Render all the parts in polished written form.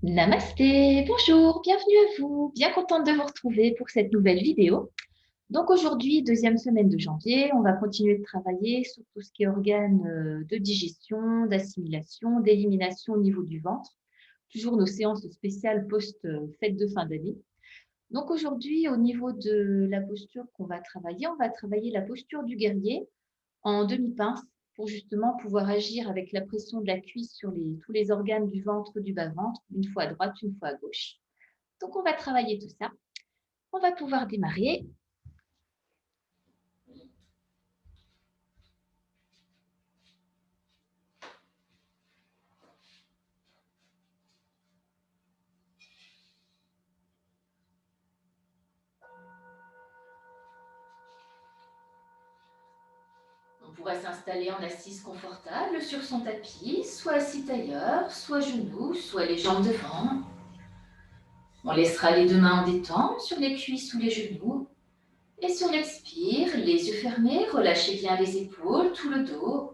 Namasté, bonjour, bienvenue à vous. Bien contente de vous retrouver pour cette nouvelle vidéo. Donc aujourd'hui, deuxième semaine de janvier, on va continuer de travailler sur tout ce qui est organes de digestion, d'assimilation, d'élimination au niveau du ventre. Toujours nos séances spéciales post-fête de fin d'année. Donc aujourd'hui, au niveau de la posture qu'on va travailler, on va travailler la posture du guerrier en demi-pince pour justement pouvoir agir avec la pression de la cuisse sur tous les organes du ventre, du bas-ventre, une fois à droite, une fois à gauche. Donc, on va travailler tout ça. On va pouvoir démarrer. On pourrait s'installer en assise confortable sur son tapis, soit assis tailleur, soit genoux, soit les jambes devant. On laissera les deux mains en détente sur les cuisses ou les genoux. Et sur l'expire, les yeux fermés, relâchez bien les épaules, tout le dos.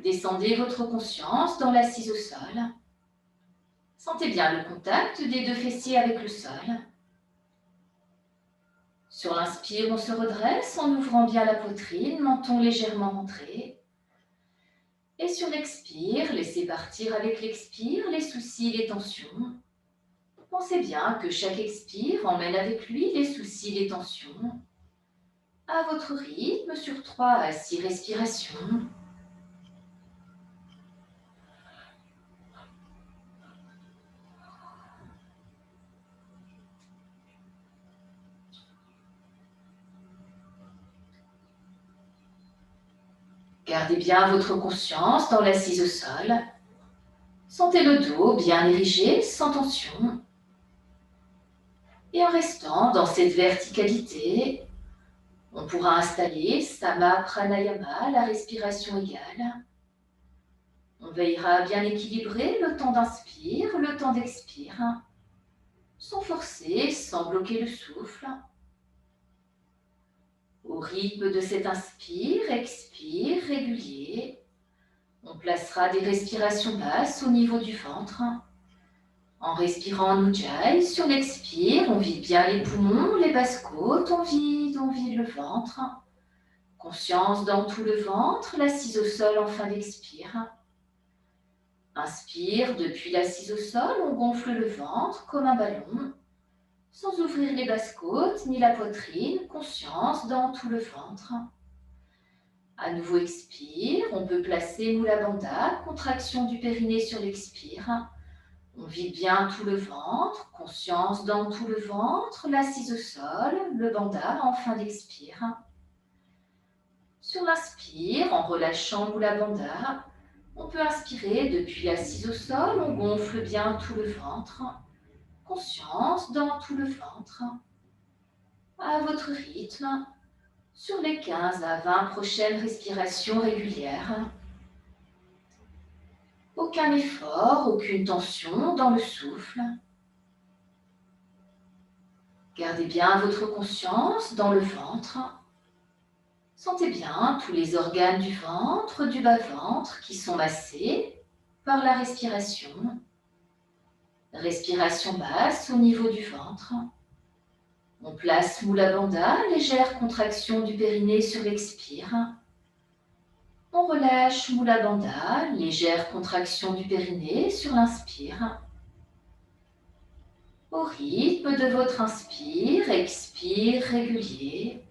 Descendez votre conscience dans l'assise au sol. Sentez bien le contact des deux fessiers avec le sol. Sur l'inspire, on se redresse en ouvrant bien la poitrine, menton légèrement rentré. Et sur l'expire, laissez partir avec l'expire les soucis, les tensions. Pensez bien que chaque expire emmène avec lui les soucis, les tensions. À votre rythme sur 3 à 6 respirations. Gardez bien votre conscience dans l'assise au sol. Sentez le dos bien érigé, sans tension. Et en restant dans cette verticalité, on pourra installer Sama Pranayama, la respiration égale. On veillera à bien équilibrer le temps d'inspire, le temps d'expire, sans forcer, sans bloquer le souffle. Au rythme de cet inspire, expire régulier, on placera des respirations basses au niveau du ventre. En respirant en Ujjayi, sur l'expire, on vide bien les poumons, les basses côtes, on vide le ventre. Conscience dans tout le ventre, l'assise au sol en fin d'expire. Inspire, depuis l'assise au sol, on gonfle le ventre comme un ballon, sans ouvrir les basses côtes ni la poitrine, conscience dans tout le ventre. À nouveau expire, on peut placer Mula Bandha, contraction du périnée sur l'expire. On vide bien tout le ventre, conscience dans tout le ventre, l'assise au sol, le bandha en fin d'expire. Sur l'inspire, en relâchant Mula Bandha, on peut inspirer depuis l'assise au sol, on gonfle bien tout le ventre. Conscience dans tout le ventre. À votre rythme, sur les 15 à 20 prochaines respirations régulières. Aucun effort, aucune tension dans le souffle. Gardez bien votre conscience dans le ventre. Sentez bien tous les organes du ventre, du bas-ventre qui sont massés par la respiration. Respiration basse au niveau du ventre. On place Mula Bandha, légère contraction du périnée sur l'expire. On relâche Mula Bandha, légère contraction du périnée sur l'inspire. Au rythme de votre inspire, expire régulier.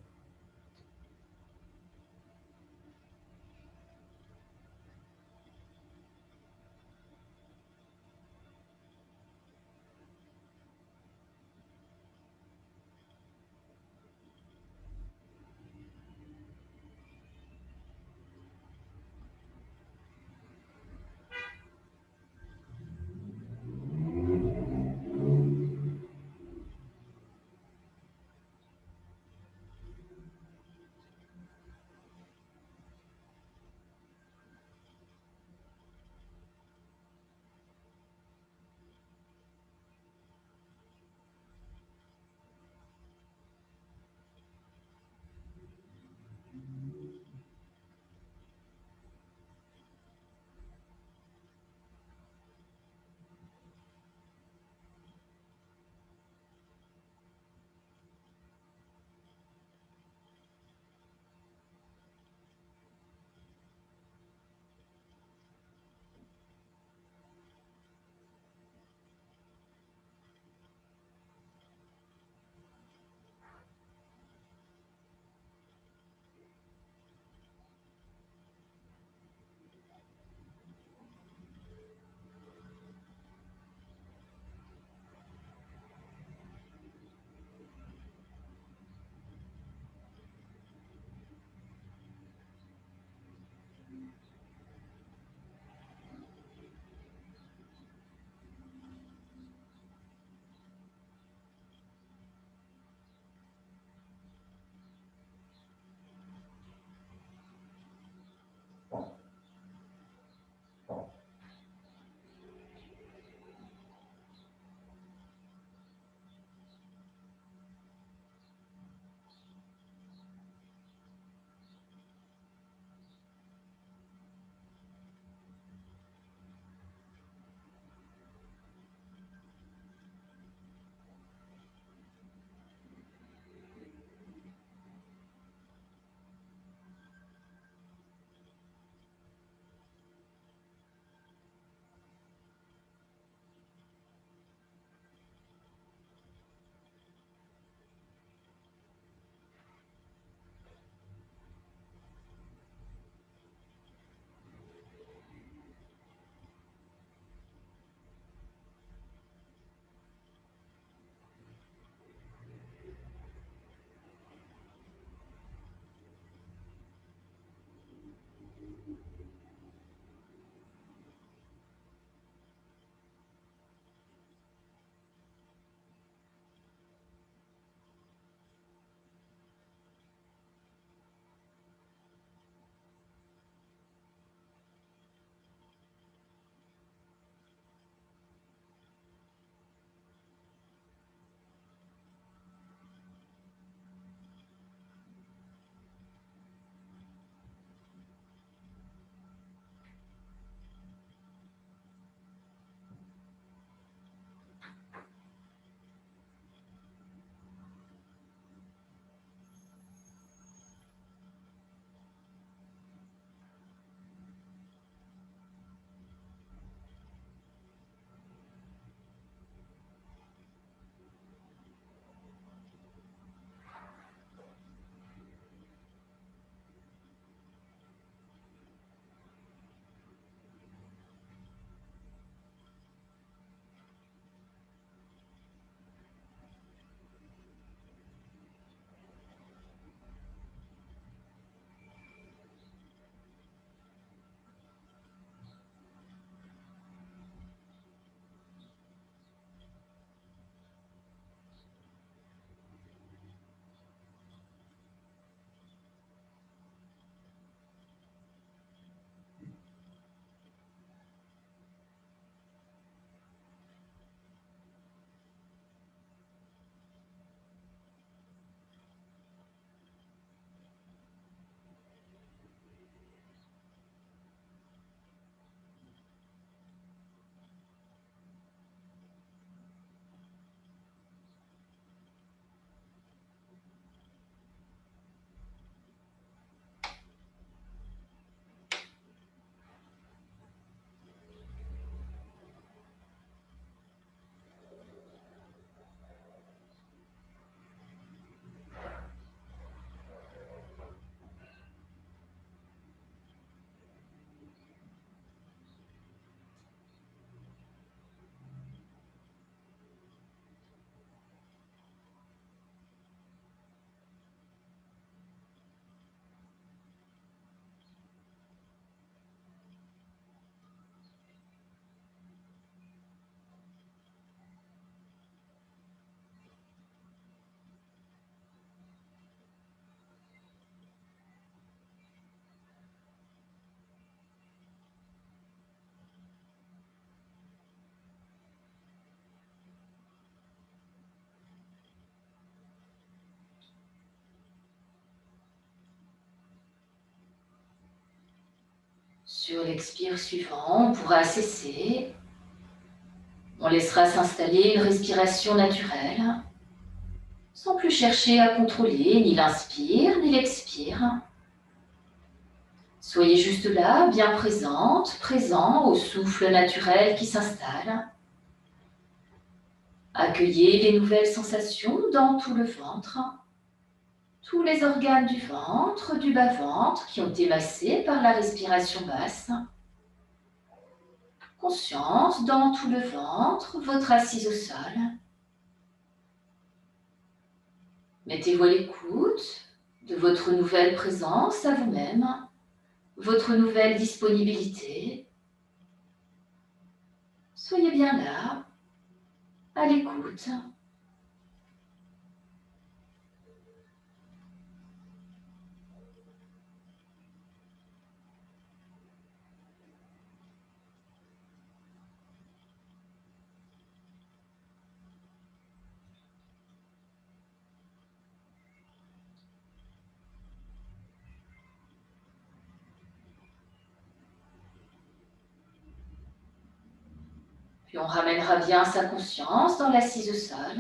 Sur l'expire suivant, on pourra cesser. On laissera s'installer une respiration naturelle, sans plus chercher à contrôler ni l'inspire ni l'expire. Soyez juste là, bien présente, présent au souffle naturel qui s'installe. Accueillez les nouvelles sensations dans tout le ventre, tous les organes du ventre, du bas-ventre qui ont été massés par la respiration basse. Conscience dans tout le ventre, votre assise au sol. Mettez-vous à l'écoute de votre nouvelle présence à vous-même, votre nouvelle disponibilité. Soyez bien là, à l'écoute. Puis on ramènera bien sa conscience dans l'assise au sol.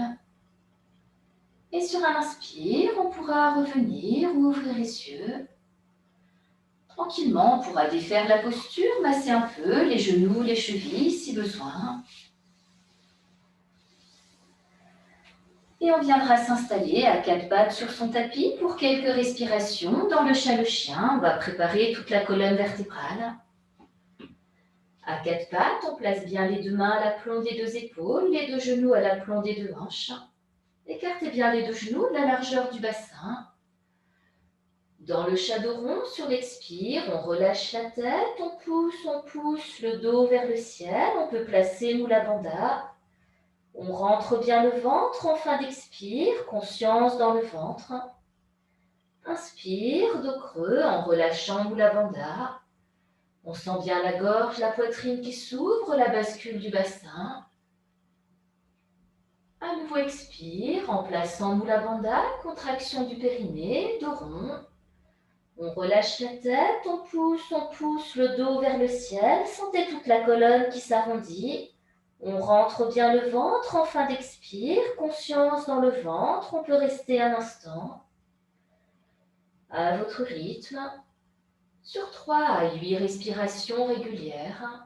Et sur un inspire, on pourra revenir ou ouvrir les yeux. Tranquillement, on pourra défaire la posture, masser un peu les genoux, les chevilles si besoin. Et on viendra s'installer à quatre pattes sur son tapis pour quelques respirations. Dans le chat le chien, on va préparer toute la colonne vertébrale. À quatre pattes, on place bien les deux mains à l'aplomb des deux épaules, les deux genoux à l'aplomb des deux hanches. Écartez bien les deux genoux de la largeur du bassin. Dans le chat dos rond, sur l'expire, on relâche la tête, on pousse le dos vers le ciel. On peut placer Mula Bandha. On rentre bien le ventre en fin d'expire, conscience dans le ventre. Inspire, dos creux en relâchant Mula Bandha. On sent bien la gorge, la poitrine qui s'ouvre, la bascule du bassin. À nouveau expire en plaçant Mula Bandha, contraction du périnée, dos rond. On relâche la tête, on pousse le dos vers le ciel. Sentez toute la colonne qui s'arrondit. On rentre bien le ventre en fin d'expire, conscience dans le ventre. On peut rester un instant à votre rythme, sur 3 à 8 respirations régulières.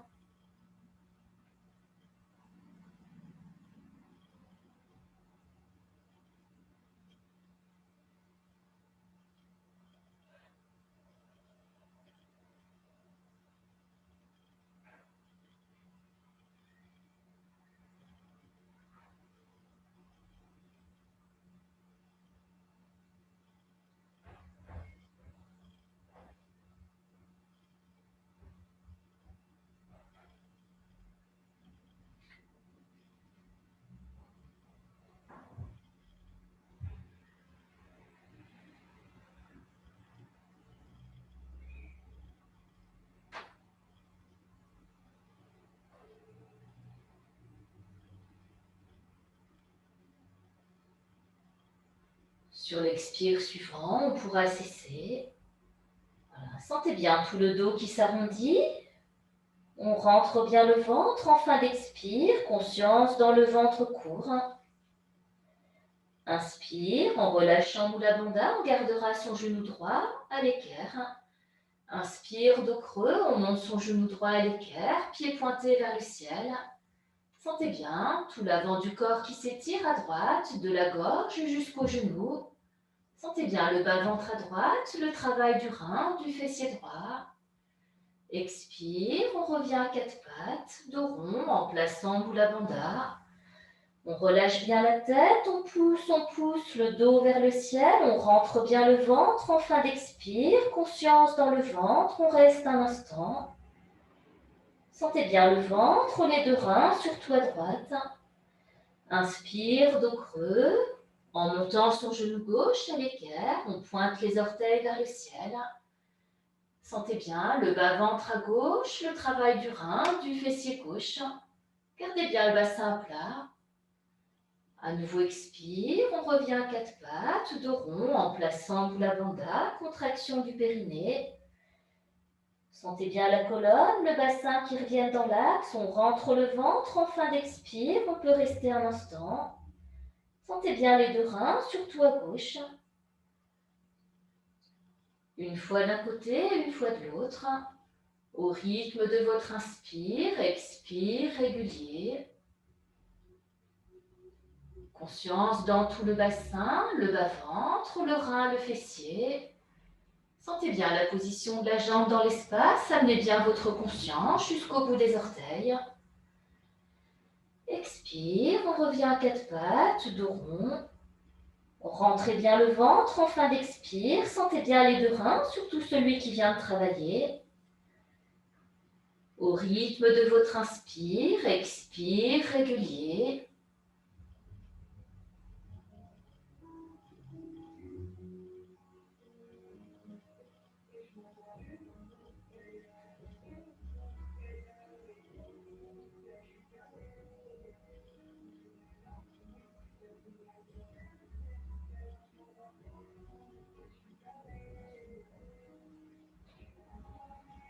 Sur l'expire suivant, on pourra cesser. Voilà. Sentez bien tout le dos qui s'arrondit. On rentre bien le ventre en fin d'expire, conscience dans le ventre court. Inspire en relâchant Mula Bandha, on gardera son genou droit à l'équerre. Inspire, dos creux, on monte son genou droit à l'équerre, pied pointé vers le ciel. Sentez bien tout l'avant du corps qui s'étire à droite, de la gorge jusqu'au genou. Sentez bien le bas-ventre à droite, le travail du rein, du fessier droit. Expire, on revient à quatre pattes, dos rond, en plaçant Mula Bandha. On relâche bien la tête, on pousse le dos vers le ciel, on rentre bien le ventre en fin d'expire, conscience dans le ventre, on reste un instant. Sentez bien le ventre, les deux reins, surtout à droite. Inspire, dos creux, en montant son genou gauche à l'équerre, on pointe les orteils vers le ciel. Sentez bien le bas-ventre à gauche, le travail du rein, du fessier gauche. Gardez bien le bassin à plat. À nouveau expire, on revient à quatre pattes, dos rond, en plaçant Mula Bandha, contraction du périnée. Sentez bien la colonne, le bassin qui reviennent dans l'axe. On rentre le ventre en fin d'expire. On peut rester un instant. Sentez bien les deux reins, surtout à gauche. Une fois d'un côté, une fois de l'autre. Au rythme de votre inspire, expire régulier. Conscience dans tout le bassin, le bas-ventre, le rein, le fessier. Sentez bien la position de la jambe dans l'espace, amenez bien votre conscience jusqu'au bout des orteils. Expire, on revient à quatre pattes, dos rond. Rentrez bien le ventre en fin d'expire, sentez bien les deux reins, surtout celui qui vient de travailler. Au rythme de votre inspire, expire régulier.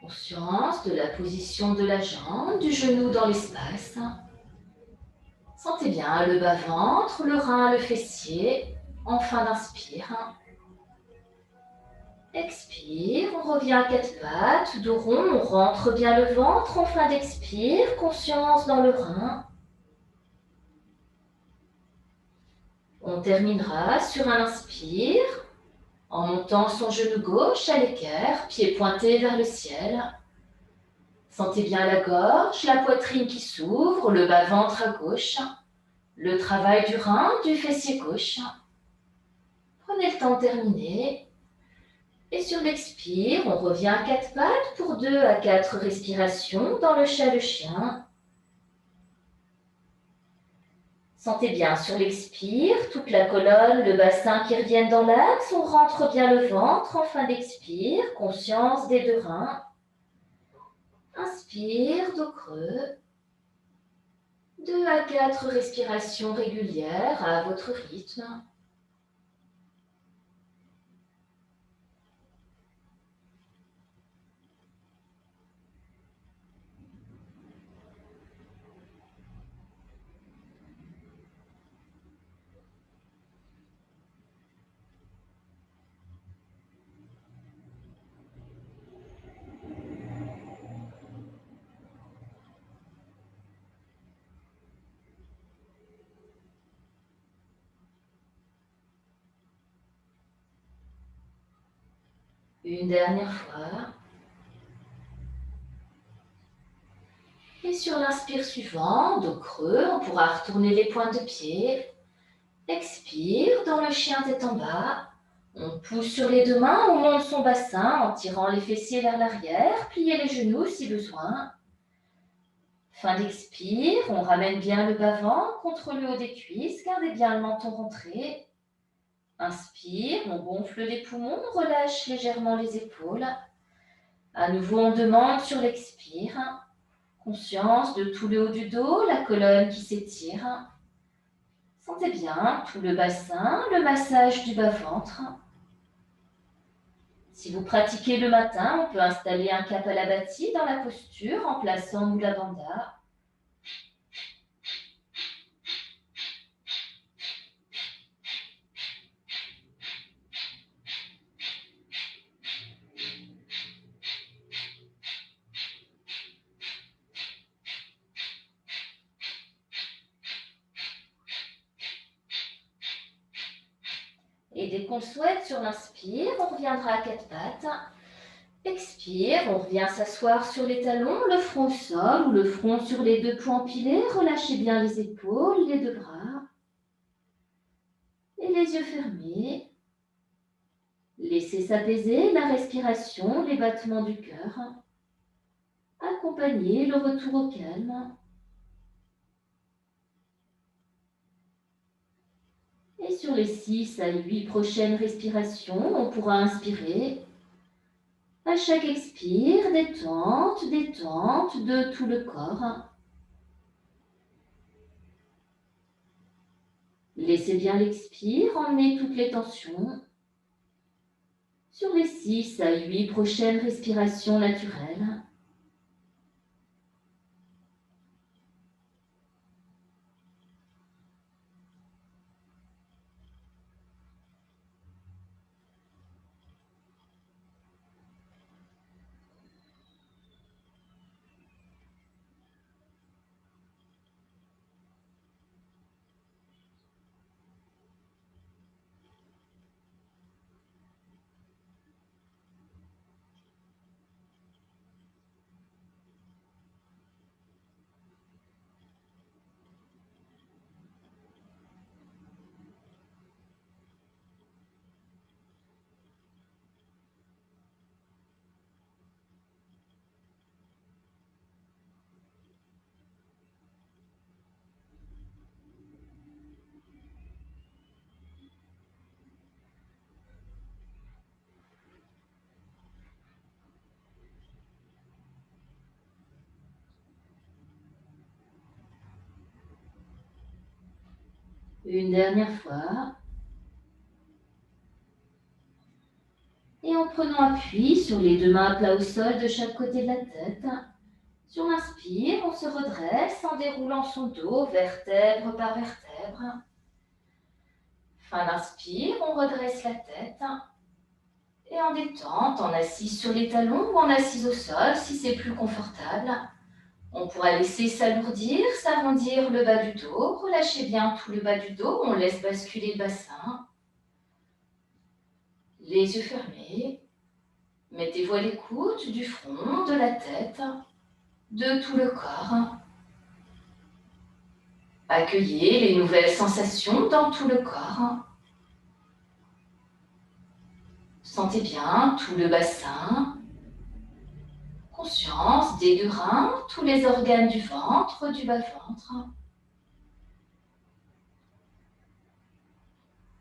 Conscience de la position de la jambe, du genou dans l'espace. Sentez bien le bas-ventre, le rein, le fessier, en fin d'inspire. Expire, on revient à quatre pattes, dos rond, on rentre bien le ventre, en fin d'expire, conscience dans le rein. On terminera sur un inspire, en montant son genou gauche à l'équerre, pied pointé vers le ciel. Sentez bien la gorge, la poitrine qui s'ouvre, le bas-ventre à gauche, le travail du rein, du fessier gauche. Prenez le temps de terminer. Et sur l'expire, on revient à quatre pattes pour 2 à 4 respirations dans le chat de chien. Sentez bien sur l'expire, toute la colonne, le bassin qui reviennent dans l'axe. On rentre bien le ventre en fin d'expire, conscience des deux reins. Inspire, dos creux. 2 à 4 respirations régulières à votre rythme. Une dernière fois. Et sur l'inspire suivant, dos creux, on pourra retourner les pointes de pied. Expire, dans le chien tête en bas. On pousse sur les deux mains, on monte son bassin en tirant les fessiers vers l'arrière, pliez les genoux si besoin. Fin d'expire, on ramène bien le bas-ventre contre le haut des cuisses, gardez bien le menton rentré. Inspire, on gonfle les poumons, on relâche légèrement les épaules. À nouveau, on demande sur l'expire. Conscience de tout le haut du dos, la colonne qui s'étire. Sentez bien tout le bassin, le massage du bas-ventre. Si vous pratiquez le matin, on peut installer un kapalabhati dans la posture en plaçant Mula Bandha. Et dès qu'on le souhaite, sur l'inspire, on reviendra à quatre pattes. Expire, on revient s'asseoir sur les talons, le front au sol ou le front sur les deux poings empilés. Relâchez bien les épaules, les deux bras. Et les yeux fermés. Laissez s'apaiser la respiration, les battements du cœur. Accompagnez le retour au calme. Et sur les 6 à 8 prochaines respirations, on pourra inspirer. À chaque expire, détente, détente de tout le corps. Laissez bien l'expire emmener toutes les tensions. Sur les 6 à 8 prochaines respirations naturelles. Une dernière fois. Et en prenant appui sur les deux mains à plat au sol de chaque côté de la tête, sur l'inspire, on se redresse en déroulant son dos vertèbre par vertèbre. Fin d'inspire, on redresse la tête. Et en détente, en assise sur les talons ou en assise au sol si c'est plus confortable. On pourra laisser s'alourdir, s'arrondir le bas du dos, relâchez bien tout le bas du dos, on laisse basculer le bassin. Les yeux fermés, mettez-vous à l'écoute du front, de la tête, de tout le corps. Accueillez les nouvelles sensations dans tout le corps. Sentez bien tout le bassin. Conscience des deux reins, tous les organes du ventre, du bas-ventre.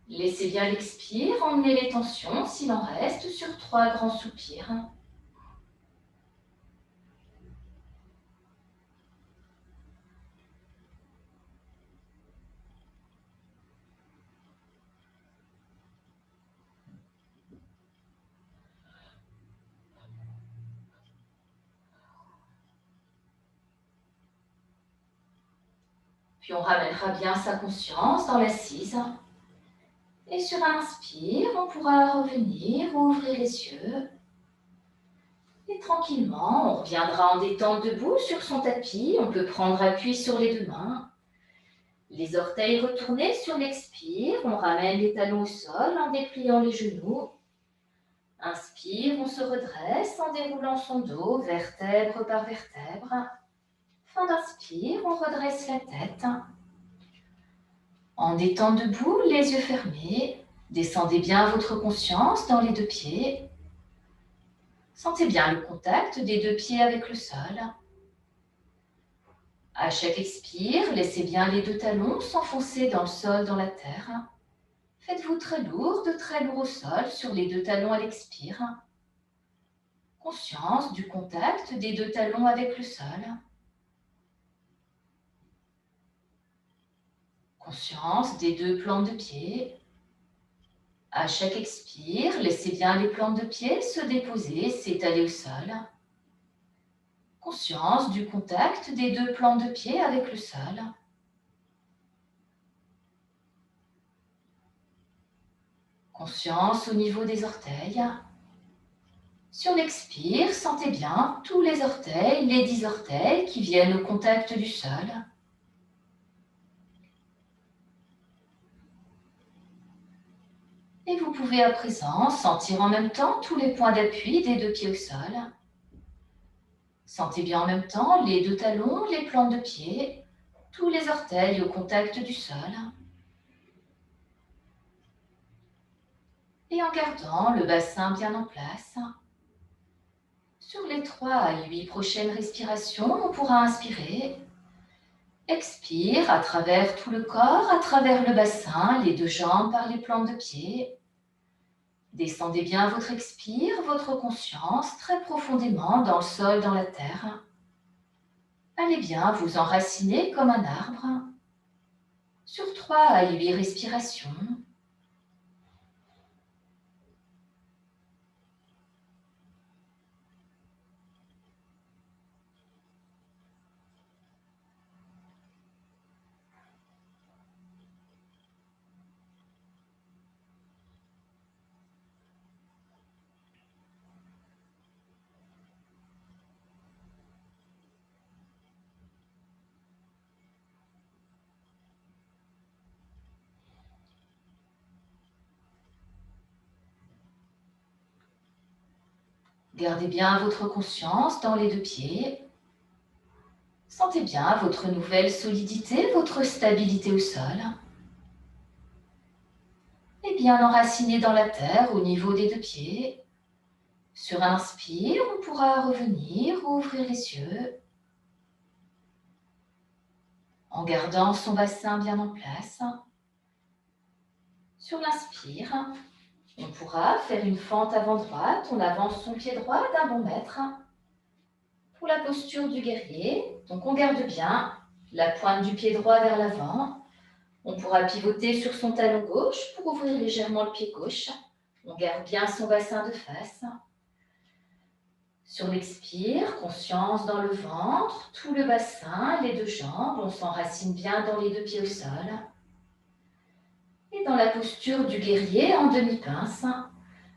Laissez bien l'expire, emmenez les tensions s'il en reste sur 3 grands soupirs. Puis on ramènera bien sa conscience dans l'assise. Et sur un inspire, on pourra revenir, ouvrir les yeux. Et tranquillement, on reviendra en détente debout sur son tapis. On peut prendre appui sur les deux mains. Les orteils retournés sur l'expire. On ramène les talons au sol en dépliant les genoux. Inspire, on se redresse en déroulant son dos, vertèbre par vertèbre. Fin d'inspire, on redresse la tête. En détente debout, les yeux fermés, descendez bien votre conscience dans les deux pieds. Sentez bien le contact des deux pieds avec le sol. À chaque expire, laissez bien les deux talons s'enfoncer dans le sol, dans la terre. Faites-vous très lourd au sol sur les deux talons à l'expire. Conscience du contact des deux talons avec le sol. Conscience des deux plantes de pied. À chaque expire, laissez bien les plantes de pied se déposer, s'étaler au sol. Conscience du contact des deux plantes de pied avec le sol. Conscience au niveau des orteils. Sur l'expire, sentez bien tous les orteils, les 10 orteils qui viennent au contact du sol. Et vous pouvez à présent sentir en même temps tous les points d'appui des deux pieds au sol. Sentez bien en même temps les deux talons, les plantes de pied, tous les orteils au contact du sol. Et en gardant le bassin bien en place. Sur les 3 à 8 prochaines respirations, on pourra inspirer. Expire à travers tout le corps, à travers le bassin, les deux jambes par les plantes de pied. Descendez bien votre expire, votre conscience très profondément dans le sol, dans la terre. Allez bien vous enraciner comme un arbre. Sur 3 à 8 respirations. Gardez bien votre conscience dans les deux pieds. Sentez bien votre nouvelle solidité, votre stabilité au sol. Et bien enraciné dans la terre au niveau des deux pieds. Sur un inspire, on pourra revenir, ouvrir les yeux. En gardant son bassin bien en place. Sur l'inspire, on pourra faire une fente avant droite. On avance son pied droit d'un bon mètre. Pour la posture du guerrier, donc on garde bien la pointe du pied droit vers l'avant. On pourra pivoter sur son talon gauche pour ouvrir légèrement le pied gauche. On garde bien son bassin de face. Sur l'expire, conscience dans le ventre, tout le bassin, les deux jambes, on s'enracine bien dans les deux pieds au sol. Et dans la posture du guerrier en demi-pince,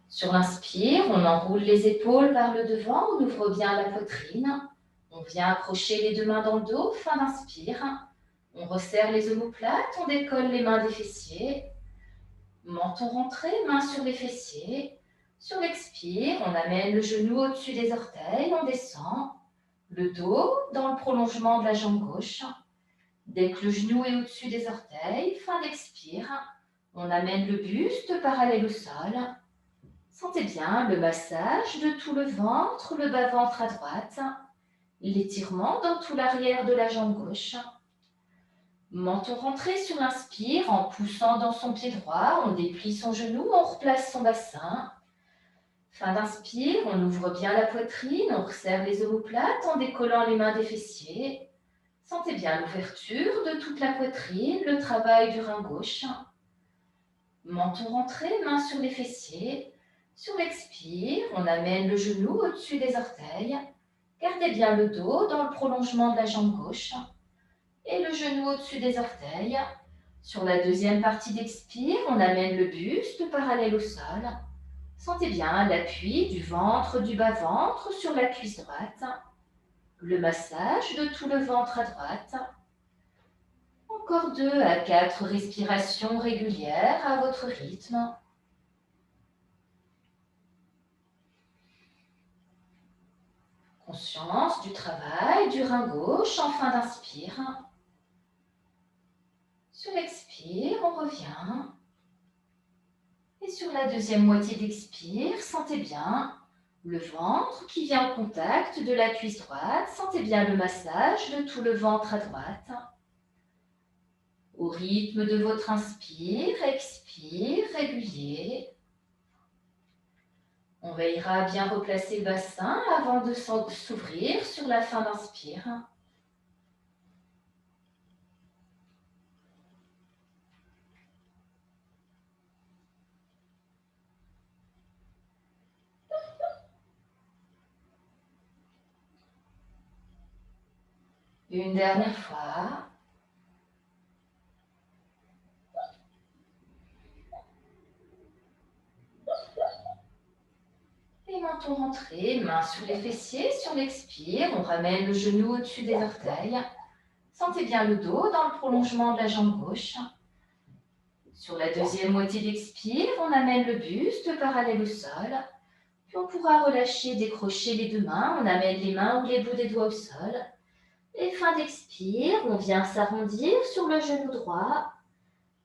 sur l'inspire, on enroule les épaules par le devant, on ouvre bien la poitrine. On vient accrocher les deux mains dans le dos, fin d'inspire. On resserre les omoplates, on décolle les mains des fessiers. Menton rentré, main sur les fessiers. Sur l'expire, on amène le genou au-dessus des orteils, on descend. Le dos dans le prolongement de la jambe gauche. Dès que le genou est au-dessus des orteils, fin d'expire, on amène le buste parallèle au sol. Sentez bien le massage de tout le ventre, le bas-ventre à droite. L'étirement dans tout l'arrière de la jambe gauche. Menton rentré sur l'inspire, en poussant dans son pied droit, on déplie son genou, on replace son bassin. Fin d'inspire, on ouvre bien la poitrine, on resserre les omoplates en décollant les mains des fessiers. Sentez bien l'ouverture de toute la poitrine, le travail du rein gauche. Menton rentré, main sur les fessiers. Sur l'expire, on amène le genou au-dessus des orteils. Gardez bien le dos dans le prolongement de la jambe gauche et le genou au-dessus des orteils. Sur la deuxième partie d'expire, on amène le buste parallèle au sol. Sentez bien l'appui du ventre, du bas-ventre sur la cuisse droite. Le massage de tout le ventre à droite. Encore 2 à 4 respirations régulières à votre rythme. Conscience du travail du rein gauche en fin d'inspire. Sur l'expire, on revient. Et sur la deuxième moitié d'expire, sentez bien le ventre qui vient en contact de la cuisse droite. Sentez bien le massage de tout le ventre à droite. Au rythme de votre inspire, expire, régulier. On veillera à bien replacer le bassin avant de s'ouvrir sur la fin d'inspire. Une dernière fois. Les menton rentrés, mains sur les fessiers, sur l'expire, on ramène le genou au-dessus des orteils. Sentez bien le dos dans le prolongement de la jambe gauche. Sur la deuxième moitié d'expire, on amène le buste parallèle au sol. Puis on pourra relâcher, décrocher les deux mains. On amène les mains ou les bouts des doigts au sol. Et fin d'expire, on vient s'arrondir sur le genou droit.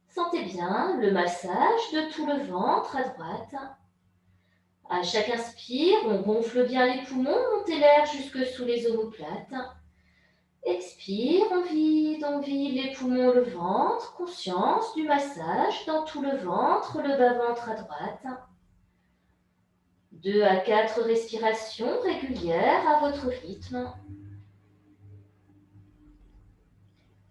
Sentez bien le massage de tout le ventre à droite. À chaque inspire, on gonfle bien les poumons, montez l'air jusque sous les omoplates. Expire, on vide les poumons, le ventre, conscience du massage dans tout le ventre, le bas-ventre à droite. 2 à 4 respirations régulières à votre rythme.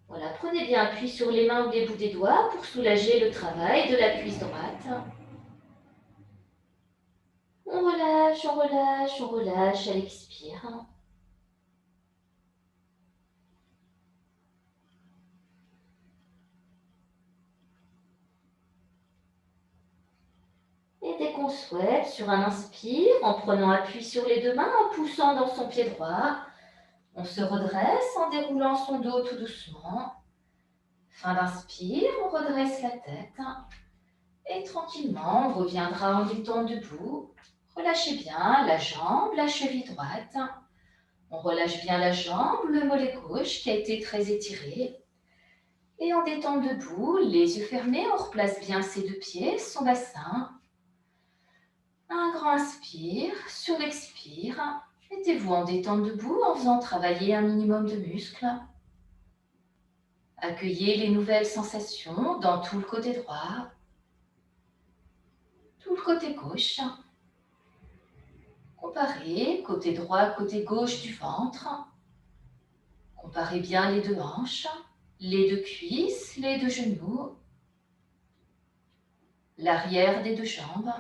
Voilà, prenez bien appui sur les mains ou les bouts des doigts pour soulager le travail de la cuisse droite. On relâche, on relâche, on relâche à l'expire. Et dès qu'on souhaite, sur un inspire, en prenant appui sur les deux mains, en poussant dans son pied droit, on se redresse en déroulant son dos tout doucement. Fin d'inspire, on redresse la tête. Et tranquillement, on reviendra en étant debout. Relâchez bien la jambe, la cheville droite. On relâche bien la jambe, le mollet gauche qui a été très étiré. Et en étant debout, les yeux fermés, on replace bien ses deux pieds, son bassin. Un grand inspire, sur l'expire, mettez-vous en détente debout en faisant travailler un minimum de muscles. Accueillez les nouvelles sensations dans tout le côté droit, tout le côté gauche. Comparez côté droit, côté gauche du ventre. Comparez bien les deux hanches. les deux cuisses, les deux genoux, l'arrière des deux jambes.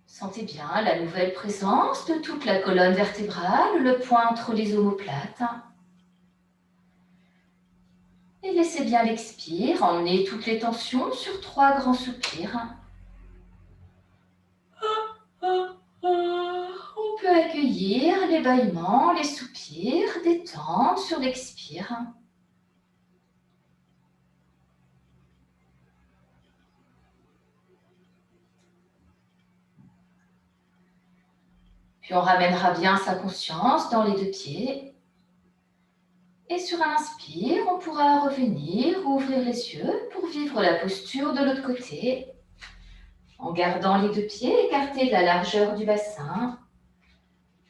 Sentez bien la nouvelle présence de toute la colonne vertébrale, le point entre les omoplates. Et laissez bien l'expire, emmener toutes les tensions sur 3 grands soupirs. On peut accueillir les bâillements, les soupirs, détendre sur l'expire. Puis on ramènera bien sa conscience dans les deux pieds. Et sur un inspire, on pourra revenir, ouvrir les yeux pour vivre la posture de l'autre côté. En gardant les deux pieds écartés de la largeur du bassin.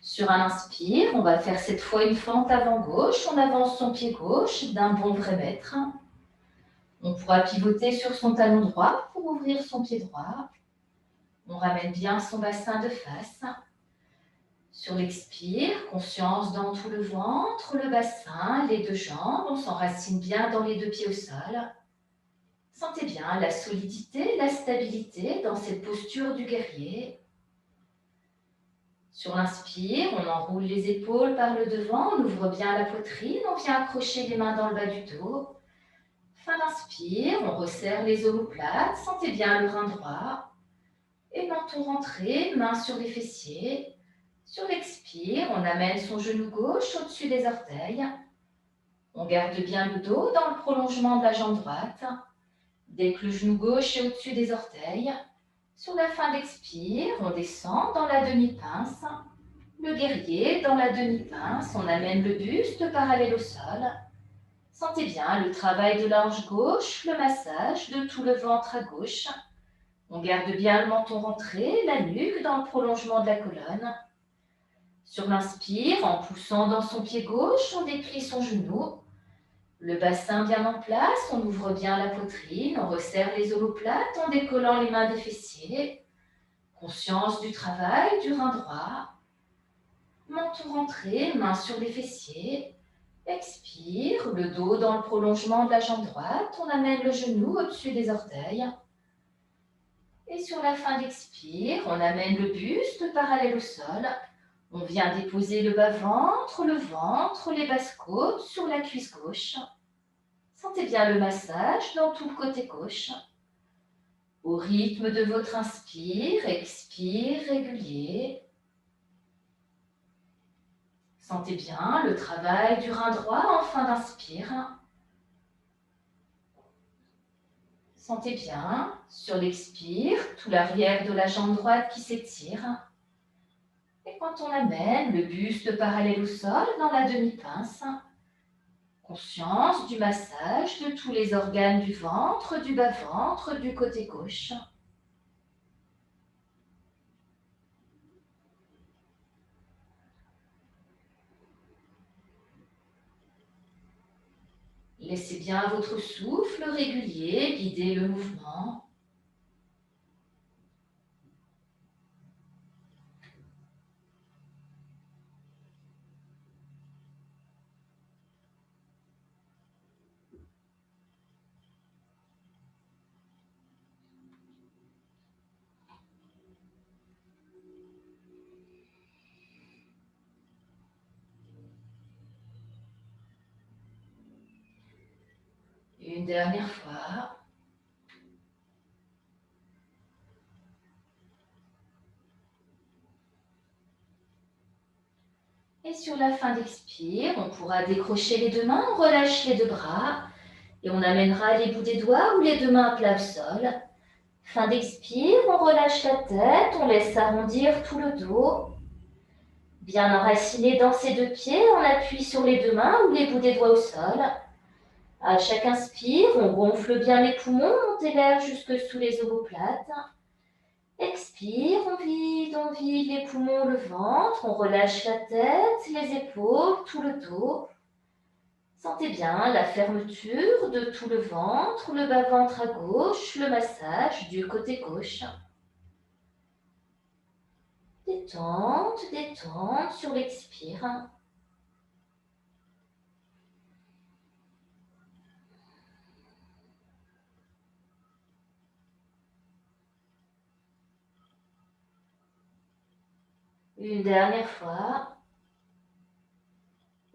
Sur un inspire, on va faire cette fois une fente avant gauche. On avance son pied gauche d'un bon vrai mètre. On pourra pivoter sur son talon droit pour ouvrir son pied droit. On ramène bien son bassin de face. Sur l'expire, conscience dans tout le ventre, le bassin, les deux jambes. On s'enracine bien dans les deux pieds au sol. Sentez bien la solidité, la stabilité dans cette posture du guerrier. Sur l'inspire, on enroule les épaules par le devant, on ouvre bien la poitrine, on vient accrocher les mains dans le bas du dos. Fin d'inspire, on resserre les omoplates, sentez bien le rein droit. Et menton rentré, main sur les fessiers. Sur l'expire, on amène son genou gauche au-dessus des orteils. On garde bien le dos dans le prolongement de la jambe droite. Dès que le genou gauche est au-dessus des orteils, sur la fin d'expire, on descend dans la demi-pince. Le guerrier dans la demi-pince, on amène le buste parallèle au sol. Sentez bien le travail de l'ange gauche, le massage de tout le ventre à gauche. On garde bien le menton rentré, la nuque dans le prolongement de la colonne. Sur l'inspire, en poussant dans son pied gauche, on déplie son genou. Le bassin bien en place, on ouvre bien la poitrine, on resserre les omoplates en décollant les mains des fessiers. Conscience du travail du rein droit. Menton rentré, main sur les fessiers. Expire, le dos dans le prolongement de la jambe droite. On amène le genou au-dessus des orteils. Et sur la fin d'expire, on amène le buste parallèle au sol. On vient déposer le bas-ventre, les basses-côtes sur la cuisse gauche. Sentez bien le massage dans tout le côté gauche. Au rythme de votre inspire, expire régulier. Sentez bien le travail du rein droit en fin d'inspire. Sentez bien, sur l'expire, tout l'arrière de la jambe droite qui s'étire. Et quand on amène le buste parallèle au sol dans la demi-pince, conscience du massage de tous les organes du ventre, du bas-ventre, du côté gauche. Laissez bien votre souffle régulier guider le mouvement. Une dernière fois. Et sur la fin d'expire, on pourra décrocher les deux mains, on relâche les deux bras et on amènera les bouts des doigts ou les deux mains à plat au sol. Fin d'expire, on relâche la tête, on laisse arrondir tout le dos. Bien enraciné dans ses deux pieds, on appuie sur les deux mains ou les bouts des doigts au sol. À chaque inspire, on gonfle bien les poumons, montez l'air jusque sous les omoplates. Expire, on vide les poumons, le ventre, on relâche la tête, les épaules, tout le dos. Sentez bien la fermeture de tout le ventre, le bas-ventre à gauche, le massage du côté gauche. Détente, détente sur l'expire. Une dernière fois.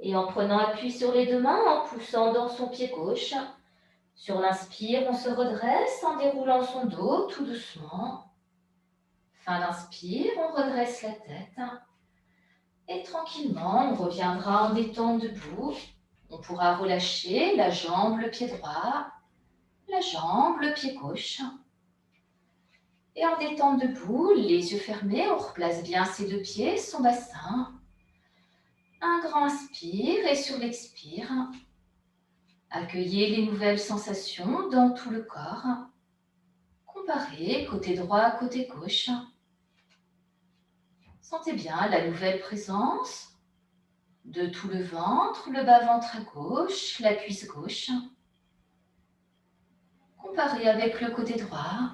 Et en prenant appui sur les deux mains, en poussant dans son pied gauche. Sur l'inspire, on se redresse en déroulant son dos tout doucement. Fin d'inspire, on redresse la tête. Et tranquillement, on reviendra en étant debout. On pourra relâcher la jambe, le pied droit, la jambe, le pied gauche. Et en étant debout, les yeux fermés, on replace bien ses deux pieds, son bassin. Un grand inspire et sur l'expire, accueillez les nouvelles sensations dans tout le corps. Comparez côté droit, côté gauche. Sentez bien la nouvelle présence de tout le ventre, le bas-ventre à gauche, la cuisse gauche. Comparez avec le côté droit.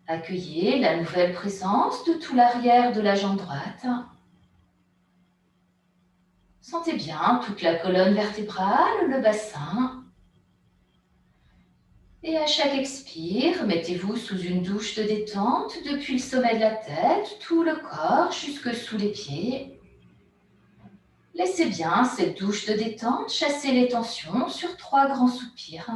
Accueillez la nouvelle présence de tout l'arrière de la jambe droite. Sentez bien toute la colonne vertébrale, le bassin. Et à chaque expire, mettez-vous sous une douche de détente depuis le sommet de la tête, tout le corps jusque sous les pieds. Laissez bien cette douche de détente chasser les tensions sur 3 grands soupirs.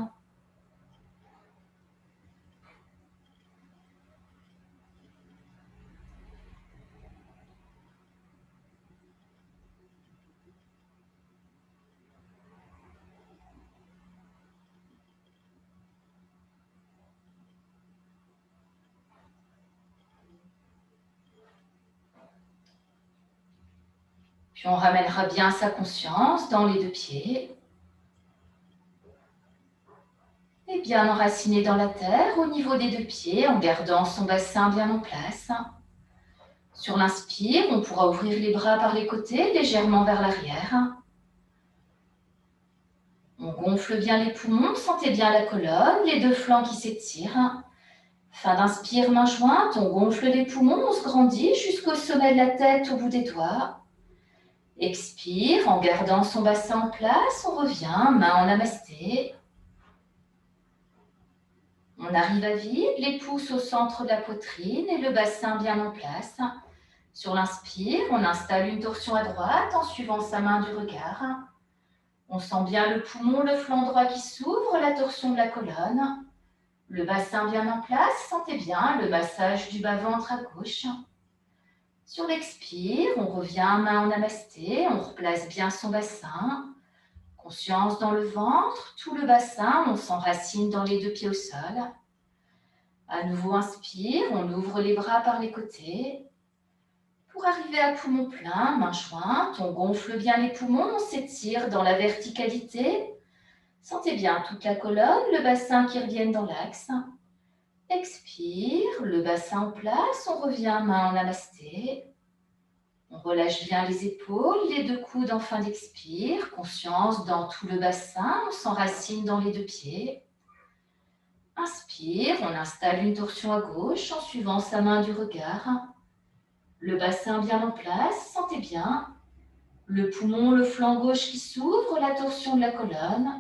Puis on ramènera bien sa conscience dans les deux pieds. Et bien enraciné dans la terre au niveau des deux pieds en gardant son bassin bien en place. Sur l'inspire, on pourra ouvrir les bras par les côtés, légèrement vers l'arrière. On gonfle bien les poumons, sentez bien la colonne, les deux flancs qui s'étirent. Fin d'inspire, main jointe, on gonfle les poumons, on se grandit jusqu'au sommet de la tête, au bout des doigts. Expire, en gardant son bassin en place, on revient, main en namasté. On arrive à vide, les pouces au centre de la poitrine et le bassin bien en place. Sur l'inspire, on installe une torsion à droite en suivant sa main du regard. On sent bien le poumon, le flanc droit qui s'ouvre, la torsion de la colonne. Le bassin bien en place, sentez bien le massage du bas-ventre à gauche. Sur l'expire, on revient main en namasté, on replace bien son bassin. Conscience dans le ventre, tout le bassin, on s'enracine dans les deux pieds au sol. À nouveau inspire, on ouvre les bras par les côtés. Pour arriver à poumon plein, main jointe, on gonfle bien les poumons, on s'étire dans la verticalité. Sentez bien toute la colonne, le bassin qui reviennent dans l'axe. Expire, le bassin en place, on revient main en namasté. On relâche bien les épaules, les deux coudes en fin d'expire. Conscience dans tout le bassin, on s'enracine dans les deux pieds. Inspire, on installe une torsion à gauche en suivant sa main du regard. Le bassin bien en place, sentez bien. Le poumon, le flanc gauche qui s'ouvre, la torsion de la colonne.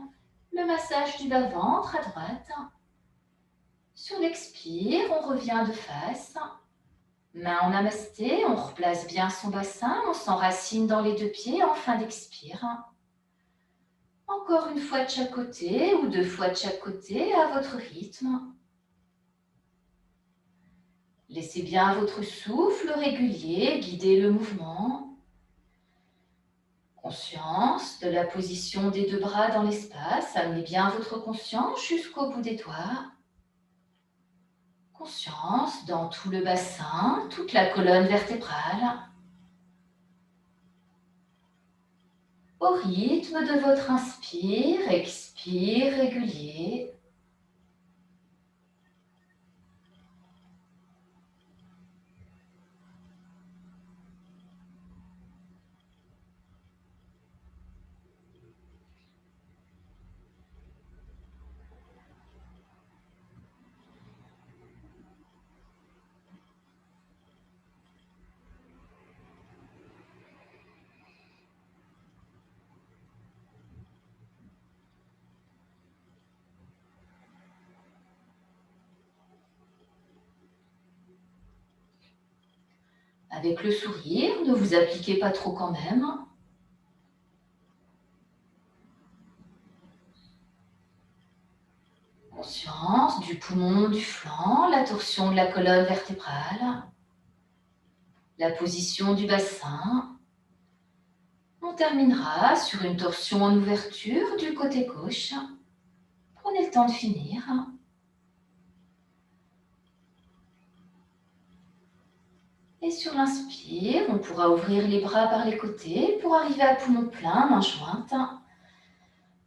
Le massage du bas-ventre à droite. Sur l'expire, on revient de face. Main en namasté, on replace bien son bassin, on s'enracine dans les deux pieds en fin d'expire. Encore une fois de chaque côté ou 2 fois de chaque côté à votre rythme. Laissez bien votre souffle régulier guider le mouvement. Conscience de la position des deux bras dans l'espace, amenez bien votre conscience jusqu'au bout des doigts. Conscience dans tout le bassin, toute la colonne vertébrale. Au rythme de votre inspire, expire régulier. Avec le sourire, ne vous appliquez pas trop quand même. Conscience du poumon, du flanc, la torsion de la colonne vertébrale, la position du bassin. On terminera sur une torsion en ouverture du côté gauche. Prenez le temps de finir. Et sur l'inspire, on pourra ouvrir les bras par les côtés pour arriver à poumon plein, main jointe.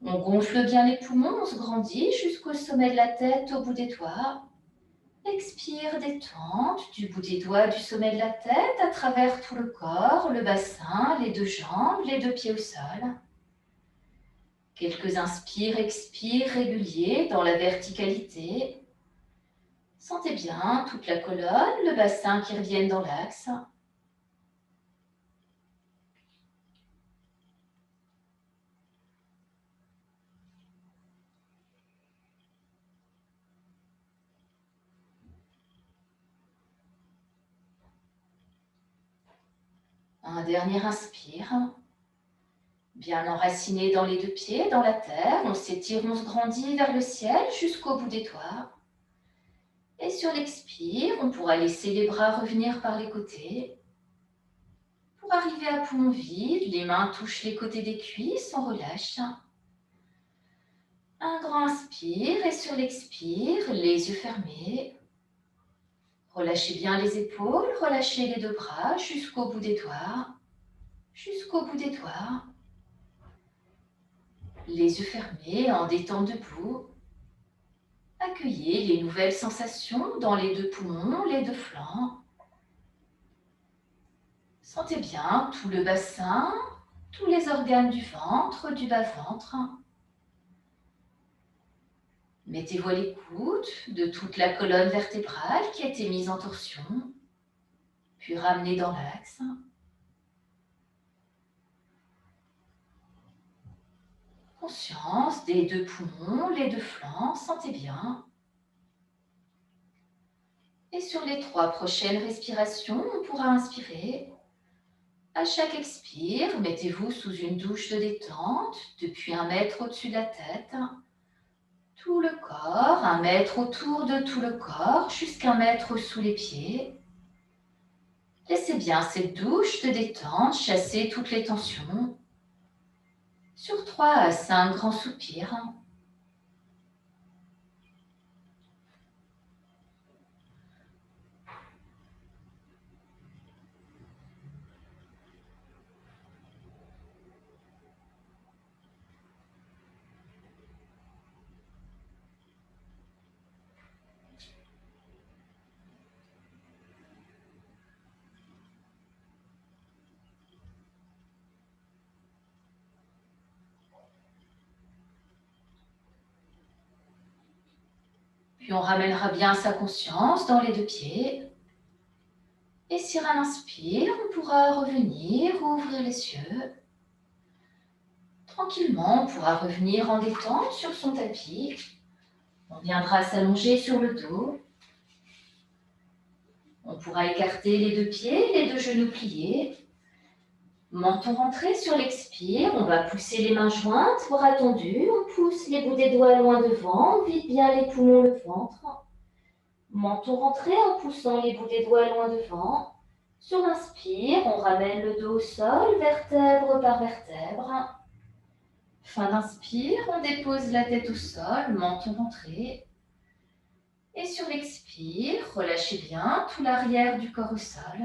On gonfle bien les poumons, on se grandit jusqu'au sommet de la tête, au bout des doigts. Expire, détente du bout des doigts du sommet de la tête à travers tout le corps, le bassin, les deux jambes, les deux pieds au sol. Quelques inspires, expires réguliers dans la verticalité. Sentez bien toute la colonne, le bassin qui reviennent dans l'axe. Un dernier inspire. Bien enraciné dans les deux pieds, dans la terre, on s'étire, on se grandit vers le ciel jusqu'au bout des doigts. Et sur l'expire, on pourra laisser les bras revenir par les côtés. Pour arriver à poumon vide, les mains touchent les côtés des cuisses, on relâche. Un grand inspire et sur l'expire, les yeux fermés. Relâchez bien les épaules, relâchez les deux bras jusqu'au bout des doigts. Jusqu'au bout des doigts. Les yeux fermés en détente debout. Accueillez les nouvelles sensations dans les deux poumons, les deux flancs. Sentez bien tout le bassin, tous les organes du ventre, du bas-ventre. Mettez-vous à l'écoute de toute la colonne vertébrale qui a été mise en torsion, puis ramenez dans l'axe. Conscience des deux poumons, les deux flancs, sentez bien. Et sur les 3 prochaines respirations, on pourra inspirer. À chaque expire, mettez-vous sous une douche de détente depuis 1 mètre au-dessus de la tête. Tout le corps, 1 mètre autour de tout le corps, jusqu'à 1 mètre sous les pieds. Laissez bien cette douche de détente chasser toutes les tensions. Sur 3 à 5 grands soupirs. Puis on ramènera bien sa conscience dans les deux pieds. Et sur un inspire, on pourra revenir, ouvrir les yeux. Tranquillement, on pourra revenir en détente sur son tapis. On viendra s'allonger sur le dos. On pourra écarter les deux pieds, les deux genoux pliés. Menton rentré sur l'expire, on va pousser les mains jointes, bras tendus. On pousse les bouts des doigts loin devant, on vide bien les poumons, le ventre. Menton rentré en poussant les bouts des doigts loin devant. Sur l'inspire, on ramène le dos au sol, vertèbre par vertèbre. Fin d'inspire, on dépose la tête au sol, menton rentré. Et sur l'expire, relâchez bien tout l'arrière du corps au sol.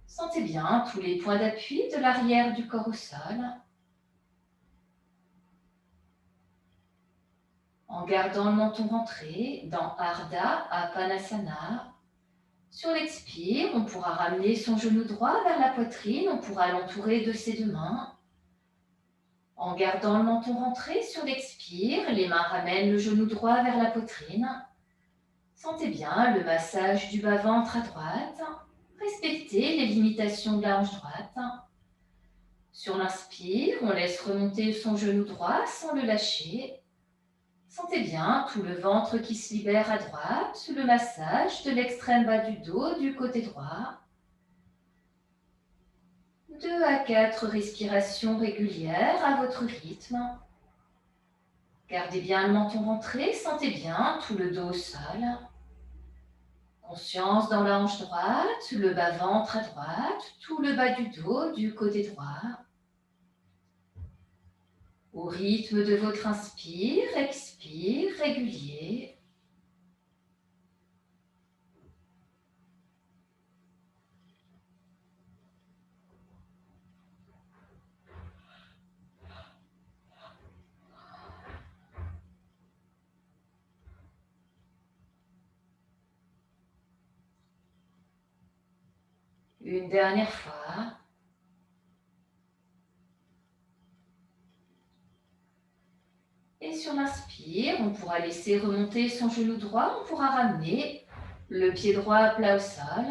Sentez bien tous les points d'appui de l'arrière du corps au sol. En gardant le menton rentré dans Ardha Apanasana. Sur l'expire, on pourra ramener son genou droit vers la poitrine, on pourra l'entourer de ses deux mains. En gardant le menton rentré sur l'expire, les mains ramènent le genou droit vers la poitrine. Sentez bien le massage du bas-ventre à droite. Respectez les limitations de la hanche droite. Sur l'inspire, on laisse remonter son genou droit sans le lâcher. Sentez bien tout le ventre qui se libère à droite, le massage de l'extrême bas du dos du côté droit. 2 à 4 respirations régulières à votre rythme. Gardez bien le menton rentré, sentez bien tout le dos au sol. Conscience dans la hanche droite, le bas-ventre à droite, tout le bas du dos du côté droit. Au rythme de votre inspire, expire, régulier. Une dernière fois. Et sur l'inspire, on pourra laisser remonter son genou droit, on pourra ramener le pied droit à plat au sol.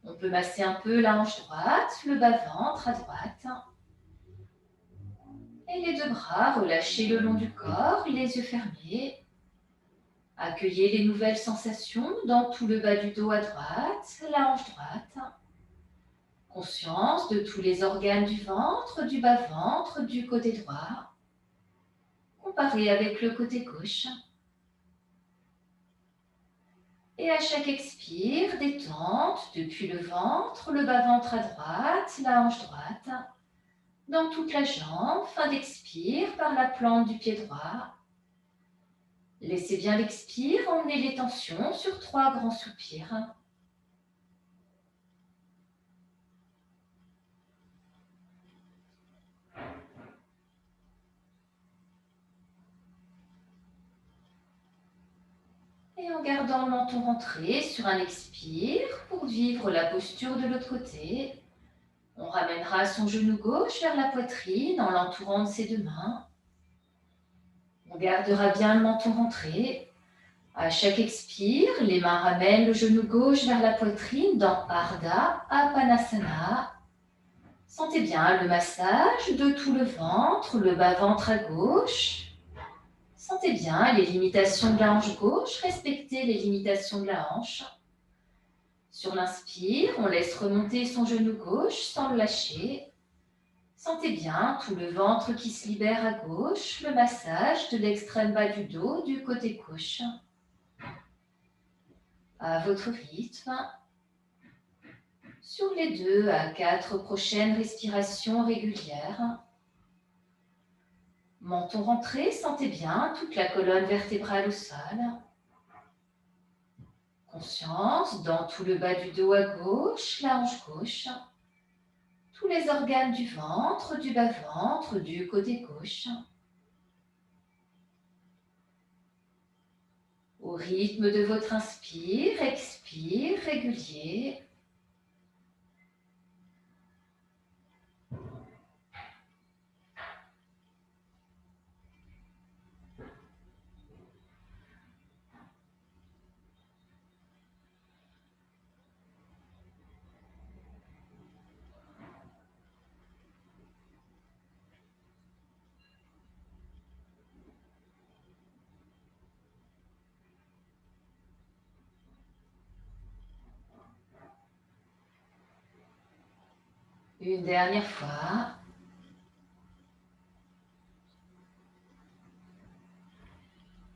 On peut masser un peu la hanche droite, le bas-ventre à droite. Et les deux bras relâchés le long du corps, les yeux fermés. Accueillez les nouvelles sensations dans tout le bas du dos à droite, la hanche droite. Conscience de tous les organes du ventre, du bas-ventre, du côté droit. Comparez avec le côté gauche. Et à chaque expire, détente depuis le ventre, le bas-ventre à droite, la hanche droite. Dans toute la jambe, fin d'expire par la plante du pied droit. Laissez bien l'expire emmener les tensions sur 3 grands soupirs. Et en gardant le menton rentré sur un expire pour vivre la posture de l'autre côté, on ramènera son genou gauche vers la poitrine en l'entourant de ses 2 mains. On gardera bien le menton rentré. À chaque expire, les mains ramènent le genou gauche vers la poitrine dans Ardha Apanasana. Sentez bien le massage de tout le ventre, le bas-ventre à gauche. Sentez bien les limitations de la hanche gauche, respectez les limitations de la hanche. Sur l'inspire, on laisse remonter son genou gauche sans le lâcher. Sentez bien tout le ventre qui se libère à gauche, le massage de l'extrême bas du dos du côté gauche. À votre rythme, sur les 2 à 4 prochaines respirations régulières. Menton rentré, sentez bien toute la colonne vertébrale au sol. Conscience dans tout le bas du dos à gauche, la hanche gauche. Tous les organes du ventre, du bas-ventre, du côté gauche. Au rythme de votre inspire, expire, régulier. Une dernière fois.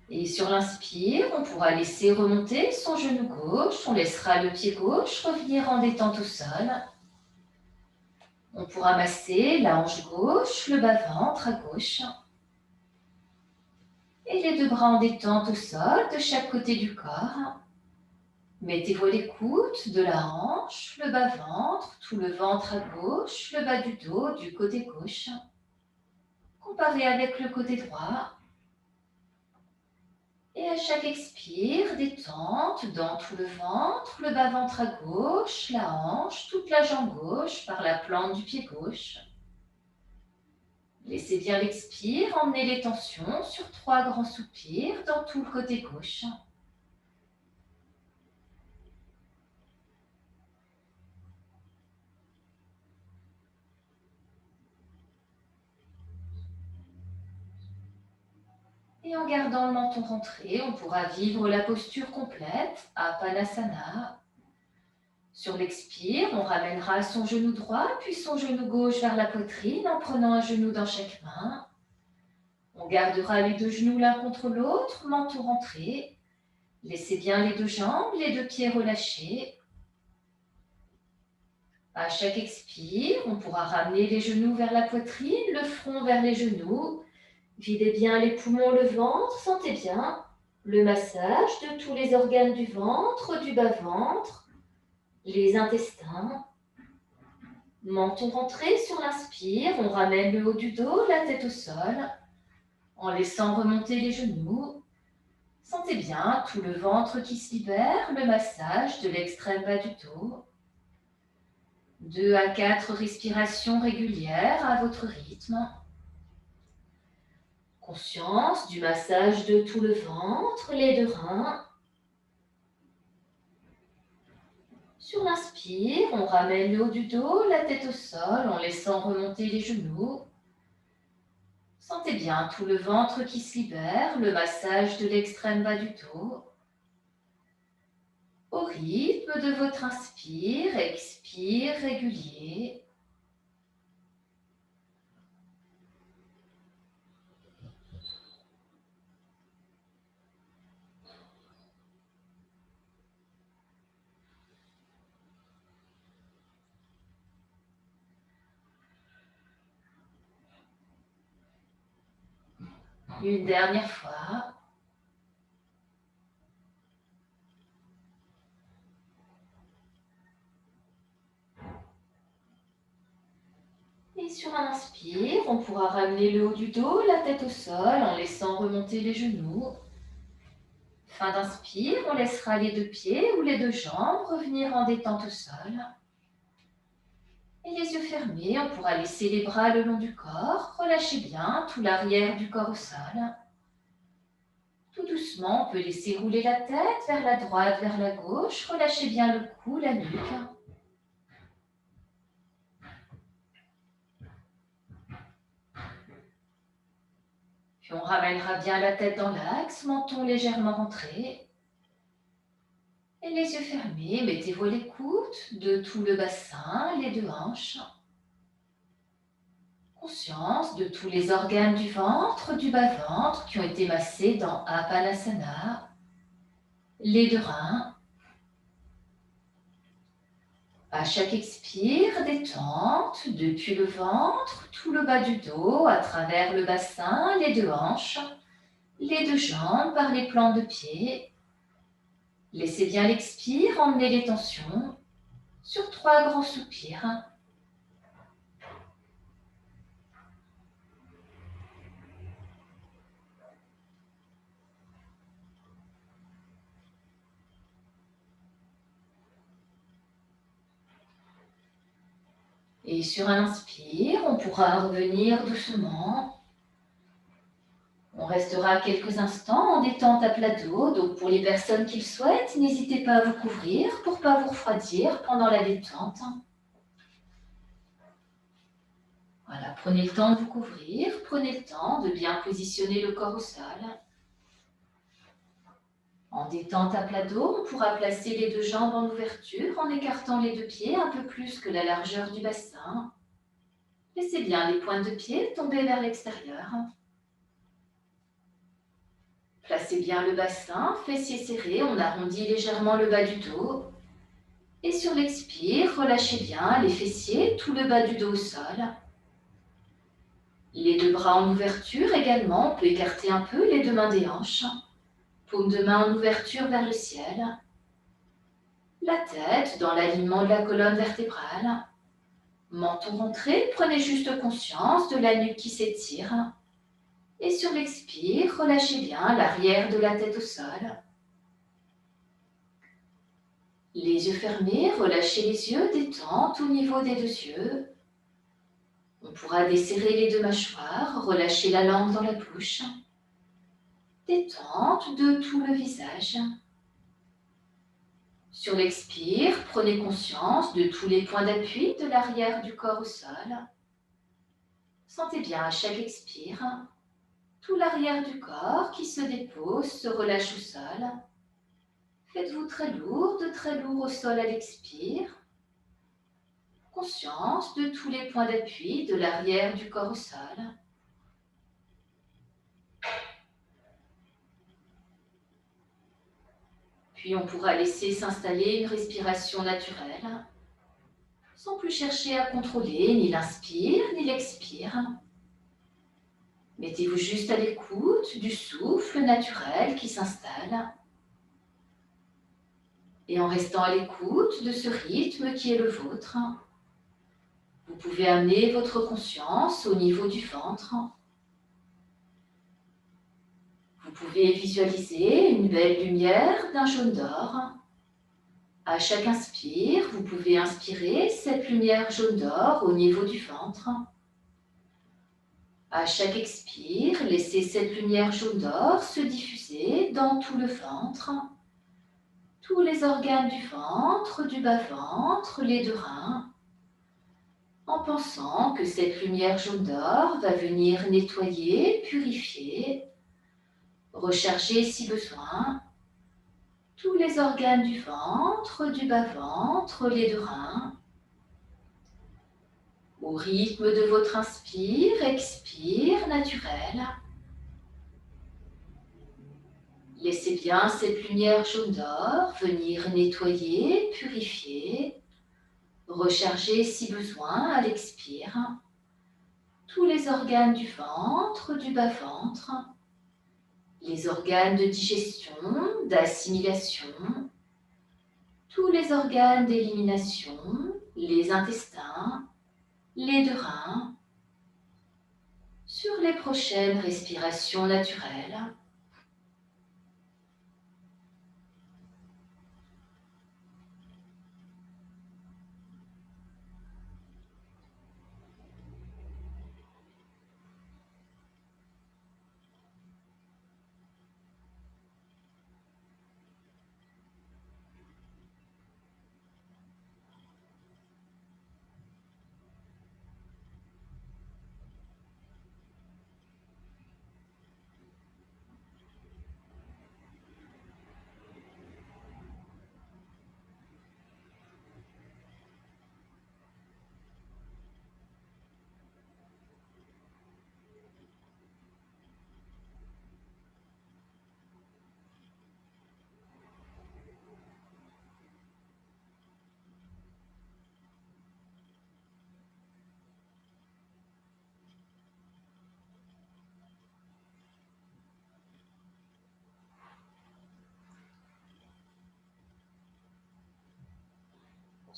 Et sur l'inspire, on pourra laisser remonter son genou gauche. On laissera le pied gauche revenir en détente au sol. On pourra masser la hanche gauche, le bas-ventre à gauche. Et les 2 bras en détente au sol de chaque côté du corps. Mettez-vous à l'écoute de la hanche, le bas-ventre, tout le ventre à gauche, le bas du dos du côté gauche. Comparez avec le côté droit. Et à chaque expire, détente dans tout le ventre, le bas-ventre à gauche, la hanche, toute la jambe gauche par la plante du pied gauche. Laissez bien l'expire emmener les tensions sur 3 grands soupirs dans tout le côté gauche. Et en gardant le menton rentré, on pourra vivre la posture complète, Apanasana. Sur l'expire, on ramènera son genou droit, puis son genou gauche vers la poitrine en prenant un genou dans chaque main. On gardera les deux genoux l'un contre l'autre, menton rentré. Laissez bien les deux jambes, les deux pieds relâchés. À chaque expire, on pourra ramener les genoux vers la poitrine, le front vers les genoux. Videz bien les poumons, le ventre, sentez bien le massage de tous les organes du ventre, du bas-ventre, les intestins. Menton rentré sur l'inspire, on ramène le haut du dos, la tête au sol, en laissant remonter les genoux. Sentez bien tout le ventre qui se libère, le massage de l'extrême bas du dos. 2 à 4 respirations régulières à votre rythme. Conscience du massage de tout le ventre, les deux reins. Sur l'inspire, on ramène le haut du dos, la tête au sol, en laissant remonter les genoux. Sentez bien tout le ventre qui se libère, le massage de l'extrême bas du dos. Au rythme de votre inspire, expire régulier. Une dernière fois. Et sur un inspire, on pourra ramener le haut du dos, la tête au sol, en laissant remonter les genoux. Fin d'inspire, on laissera les deux pieds ou les deux jambes revenir en détente au sol. Et les yeux fermés, on pourra laisser les bras le long du corps. Relâchez bien tout l'arrière du corps au sol. Tout doucement, on peut laisser rouler la tête vers la droite, vers la gauche. Relâchez bien le cou, la nuque. Puis on ramènera bien la tête dans l'axe, menton légèrement rentré. Et les yeux fermés, mettez-vous à l'écoute de tout le bassin, les deux hanches. Conscience de tous les organes du ventre, du bas-ventre qui ont été massés dans Apanasana. Les deux reins. À chaque expire, détente depuis le ventre, tout le bas du dos, à travers le bassin, les deux hanches, les deux jambes par les plans de pied. Laissez bien l'expire emmener les tensions sur 3 grands soupirs. Et sur un inspire, on pourra revenir doucement. On restera quelques instants en détente à plat dos. Donc pour les personnes qui le souhaitent, n'hésitez pas à vous couvrir pour ne pas vous refroidir pendant la détente. Voilà, prenez le temps de vous couvrir, prenez le temps de bien positionner le corps au sol. En détente à plat dos, on pourra placer les deux jambes en ouverture en écartant les deux pieds un peu plus que la largeur du bassin. Laissez bien les pointes de pied tomber vers l'extérieur. Placez bien le bassin, fessiers serrés, on arrondit légèrement le bas du dos. Et sur l'expire, relâchez bien les fessiers, tout le bas du dos au sol. Les deux bras en ouverture également, on peut écarter un peu les deux mains des hanches. Paume de main en ouverture vers le ciel. La tête dans l'alignement de la colonne vertébrale. Menton rentré, prenez juste conscience de la nuque qui s'étire. Et sur l'expire, relâchez bien l'arrière de la tête au sol. Les yeux fermés, relâchez les yeux, détente au niveau des deux yeux. On pourra desserrer les deux mâchoires, relâcher la langue dans la bouche. Détente de tout le visage. Sur l'expire, prenez conscience de tous les points d'appui de l'arrière du corps au sol. Sentez bien à chaque expire Tout l'arrière du corps qui se dépose, se relâche au sol. Faites-vous très lourd au sol à l'expire. Conscience de tous les points d'appui de l'arrière du corps au sol. Puis on pourra laisser s'installer une respiration naturelle, sans plus chercher à contrôler ni l'inspire ni l'expire. Mettez-vous juste à l'écoute du souffle naturel qui s'installe. Et en restant à l'écoute de ce rythme qui est le vôtre, vous pouvez amener votre conscience au niveau du ventre. Vous pouvez visualiser une belle lumière d'un jaune d'or. À chaque inspire, vous pouvez inspirer cette lumière jaune d'or au niveau du ventre. À chaque expire, laissez cette lumière jaune d'or se diffuser dans tout le ventre, tous les organes du ventre, du bas-ventre, les deux reins, en pensant que cette lumière jaune d'or va venir nettoyer, purifier, recharger si besoin, tous les organes du ventre, du bas-ventre, les deux reins. Au rythme de votre inspire, expire naturel. Laissez bien cette lumière jaune d'or venir nettoyer, purifier, recharger si besoin à l'expire tous les organes du ventre, du bas-ventre, les organes de digestion, d'assimilation, tous les organes d'élimination, les intestins, les deux reins. Sur les prochaines respirations naturelles,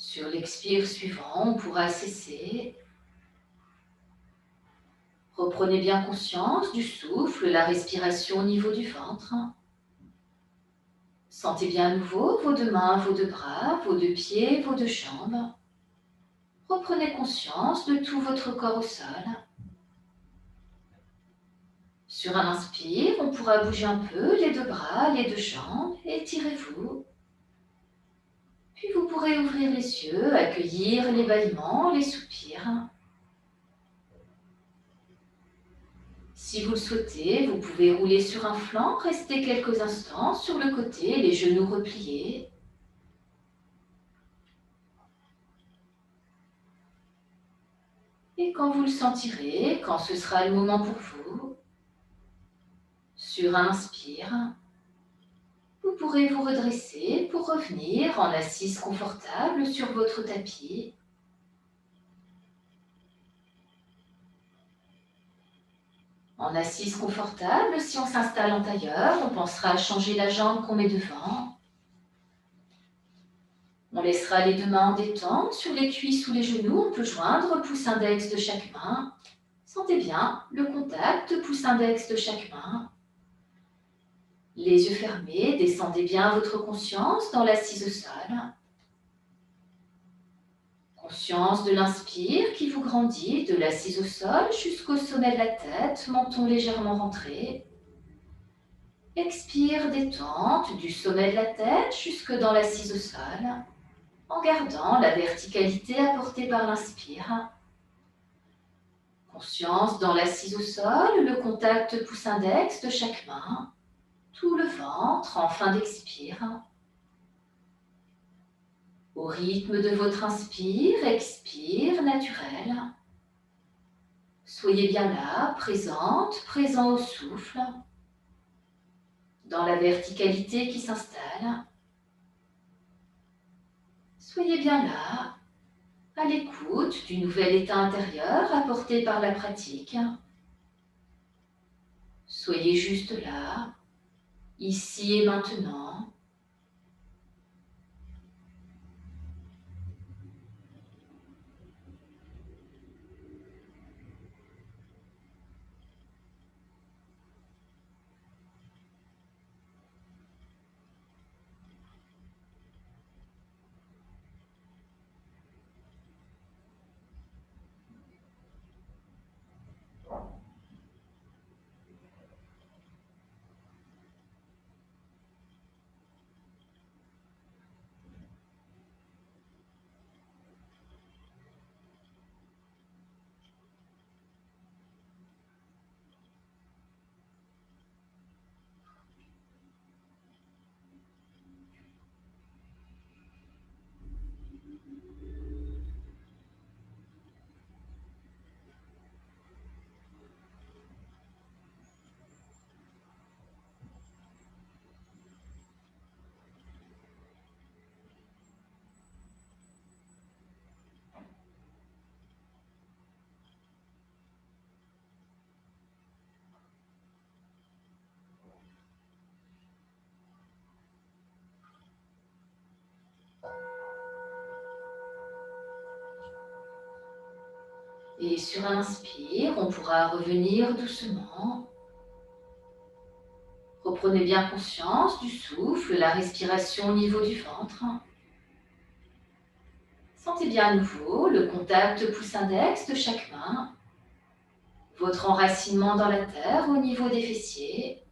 sur l'expire suivant, on pourra cesser. Reprenez bien conscience du souffle, la respiration au niveau du ventre. Sentez bien à nouveau vos deux mains, vos deux bras, vos deux pieds, vos deux jambes. Reprenez conscience de tout votre corps au sol. Sur un inspire, on pourra bouger un peu les deux bras, les deux jambes, étirez-vous. Puis vous pourrez ouvrir les yeux, accueillir les bâillements, les soupirs. Si vous le souhaitez, vous pouvez rouler sur un flanc, rester quelques instants sur le côté, les genoux repliés. Et quand vous le sentirez, quand ce sera le moment pour vous, sur un inspire, vous pourrez vous redresser pour revenir en assise confortable sur votre tapis. En assise confortable, si on s'installe en tailleur, on pensera à changer la jambe qu'on met devant. On laissera les deux mains en détente sur les cuisses ou les genoux. On peut joindre le pouce index de chaque main. Sentez bien le contact pouce index de chaque main. Les yeux fermés, descendez bien votre conscience dans l'assise au sol. Conscience de l'inspire qui vous grandit de l'assise au sol jusqu'au sommet de la tête, menton légèrement rentré. Expire, détente du sommet de la tête jusque dans l'assise au sol, en gardant la verticalité apportée par l'inspire. Conscience dans l'assise au sol, le contact pouce-index de chaque main, tout le ventre en fin d'expire. Au rythme de votre inspire, expire naturel. Soyez bien là, présente, présent au souffle, dans la verticalité qui s'installe. Soyez bien là, à l'écoute du nouvel état intérieur apporté par la pratique. Soyez juste là, ici et maintenant. Et sur un inspire, on pourra revenir doucement. Reprenez bien conscience du souffle, la respiration au niveau du ventre. Sentez bien à nouveau le contact pouce-index de chaque main, votre enracinement dans la terre au niveau des fessiers.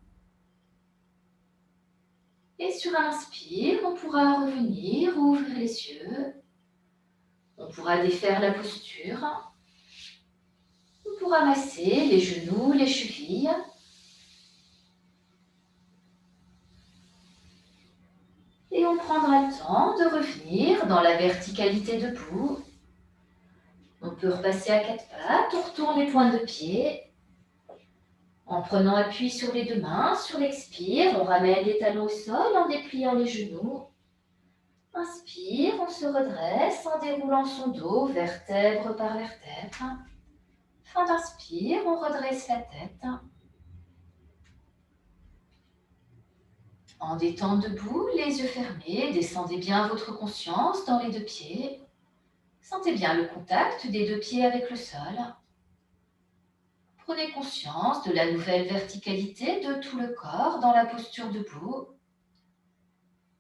Et sur un inspire, on pourra revenir, ouvrir les yeux. On pourra défaire la posture. On pourra masser les genoux, les chevilles. Et on prendra le temps de revenir dans la verticalité debout. On peut repasser à quatre pattes, on retourne les pointes de pied. En prenant appui sur les deux mains, sur l'expire, on ramène les talons au sol en dépliant les genoux. Inspire, on se redresse en déroulant son dos, vertèbre par vertèbre. Fin d'inspire, on redresse la tête. En détente debout, les yeux fermés, descendez bien votre conscience dans les deux pieds. Sentez bien le contact des deux pieds avec le sol. Prenez conscience de la nouvelle verticalité de tout le corps dans la posture debout.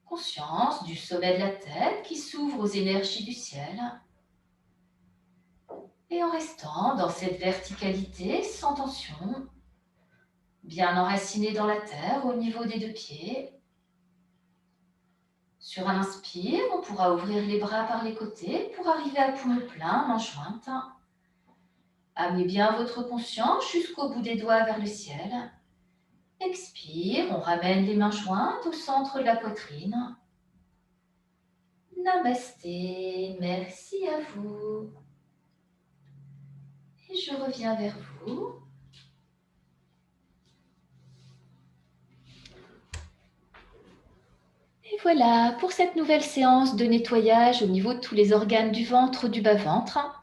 Conscience du sommet de la tête qui s'ouvre aux énergies du ciel. Et en restant dans cette verticalité sans tension, bien enraciné dans la terre au niveau des deux pieds. Sur un inspire, on pourra ouvrir les bras par les côtés pour arriver à poumon plein, main jointe. Amenez bien votre conscience jusqu'au bout des doigts vers le ciel. Expire, on ramène les mains jointes au centre de la poitrine. Namasté, merci à vous. Et je reviens vers vous. Et voilà, pour cette nouvelle séance de nettoyage au niveau de tous les organes du ventre, du bas-ventre.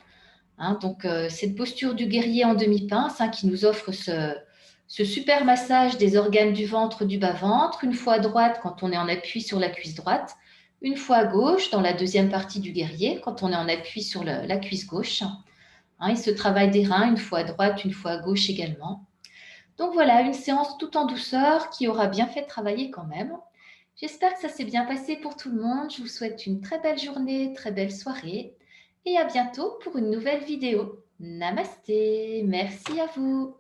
Donc, cette posture du guerrier en demi-pince qui nous offre ce super massage des organes du ventre, du bas-ventre, une fois à droite quand on est en appui sur la cuisse droite, une fois à gauche dans la deuxième partie du guerrier quand on est en appui sur la cuisse gauche. Et ce travail des reins, une fois à droite, une fois à gauche également. Donc voilà, une séance tout en douceur qui aura bien fait travailler quand même. J'espère que ça s'est bien passé pour tout le monde. Je vous souhaite une très belle journée, très belle soirée et à bientôt pour une nouvelle vidéo. Namasté, merci à vous.